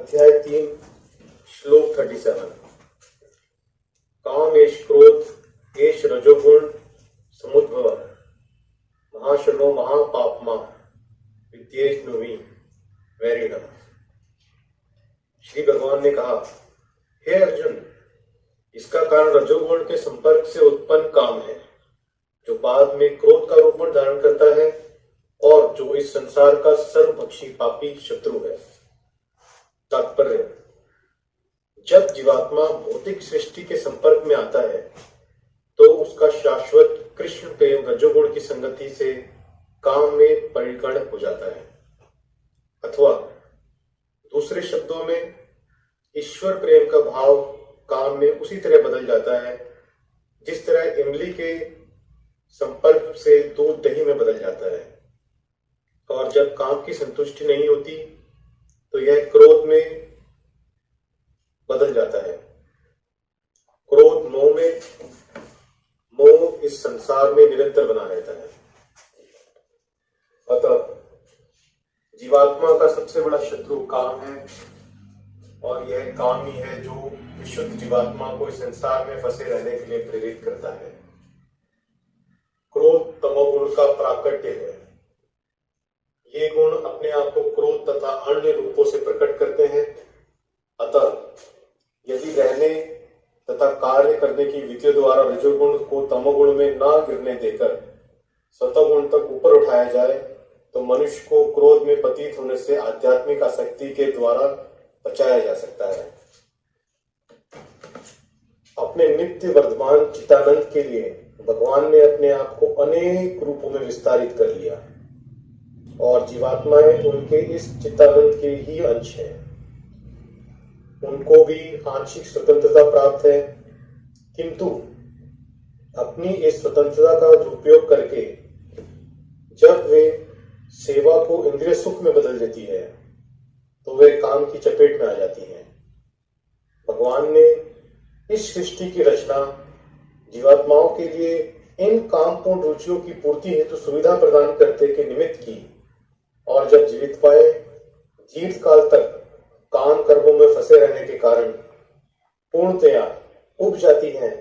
अध्याय 3 श्लोक 37। काम एष क्रोध एष रजोगुण समुद्भव महाशनो महापापमा विद्येष्णुहि वैरिणः। श्री भगवान ने कहा, हे अर्जुन, इसका कारण रजोगुण के संपर्क से उत्पन्न काम है, जो बाद में क्रोध का रूप धारण करता है और जो इस संसार का सर्वभक्षी पापी शत्रु है। तात्पर्य, जब जीवात्मा भौतिक सृष्टि के संपर्क में आता है तो उसका शाश्वत कृष्ण प्रेम रजोगुण की संगति से काम में परिणत हो जाता है, अथवा दूसरे शब्दों में ईश्वर प्रेम का भाव काम में उसी तरह बदल जाता है जिस तरह इमली के संपर्क से दूध दही में बदल जाता है। और जब काम की संतुष्टि नहीं होती तो यह क्रोध में बदल जाता है। क्रोध मोह में, मोह इस संसार में निरंतर बना रहता है। अतः जीवात्मा का सबसे बड़ा शत्रु काम है, और यह काम ही है जो विशुद्ध जीवात्मा को इस संसार में फंसे रहने के लिए प्रेरित करता है। क्रोध तमोगुण का प्राकट्य है। ये गुण अपने आप को क्रोध तथा अन्य रूपों से प्रकट करते हैं। अतः यदि रहने तथा कार्य करने की विधियों द्वारा रजोगुण को तमोगुण में न गिरने देकर सतोगुण तक ऊपर उठाया जाए तो मनुष्य को क्रोध में पतित होने से आध्यात्मिक आसक्ति के द्वारा बचाया जा सकता है। अपने नित्य वर्धमान चितानंद के लिए भगवान ने अपने आप को अनेक रूपों में विस्तारित कर लिया, और जीवात्माएं उनके इस चित्तानंद के ही अंश हैं। उनको भी आंशिक स्वतंत्रता प्राप्त है, किंतु अपनी इस स्वतंत्रता का दुरुपयोग करके जब वे सेवा को इंद्रिय सुख में बदल देती है तो वे काम की चपेट में आ जाती हैं। भगवान ने इस सृष्टि की रचना जीवात्माओं के लिए इन कामपूर्ण रुचियों की पूर्ति हेतु सुविधा प्रदान करने के निमित्त की, और जब जीवित पाए दीर्घ काल तक काम कर्मों में फंसे रहने के कारण पूर्णतया उब जाती हैं,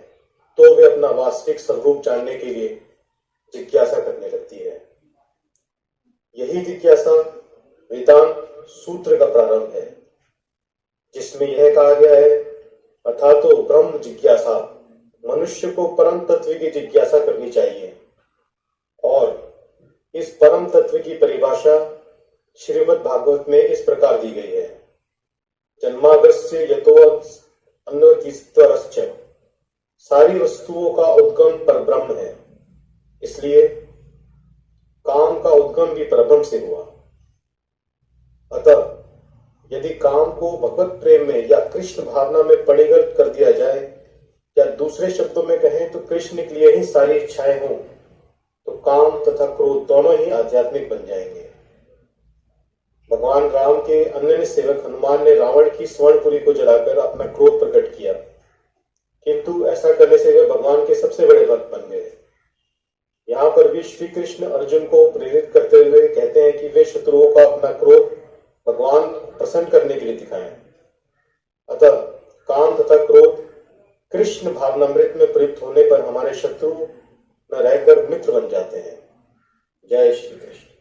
तो वे अपना वास्तविक स्वरूप जानने के लिए जिज्ञासा करने लगती है। यही जिज्ञासा वेदांत सूत्र का प्रारंभ है, जिसमें यह कहा गया है, अथातो ब्रह्म जिज्ञासा, मनुष्य को परम तत्व की जिज्ञासा करनी चाहिए। और इस परम तत्व की परिभाषा श्रीमद् भागवत में इस प्रकार दी गई है, जन्मागस्य यतो अन्वतिस्त्वश्च, सारी वस्तुओं का उद्गम परब्रह्म है, इसलिए काम का उद्गम भी परब्रह्म से हुआ। अतः यदि काम को भगवत प्रेम में या कृष्ण भावना में परिणत कर दिया जाए, या दूसरे शब्दों में कहें तो कृष्ण के लिए ही सारी इच्छाएं हों, तो काम तथा क्रोध दोनों ही आध्यात्मिक बन जाएंगे। भगवान राम के अनन्य सेवक हनुमान ने रावण की स्वर्णपुरी को जलाकर अपना क्रोध प्रकट किया, किंतु ऐसा करने से वे भगवान के सबसे बड़े भक्त बन गए। यहाँ पर भी श्री कृष्ण अर्जुन को प्रेरित करते हुए कहते हैं कि वे शत्रुओं का अपना क्रोध भगवान प्रसन्न करने के लिए दिखाएं। अतः काम तथा क्रोध कृष्ण भावनामृत में प्रयुक्त होने पर हमारे शत्रु न रहकर मित्र बन जाते हैं। जय श्री कृष्ण।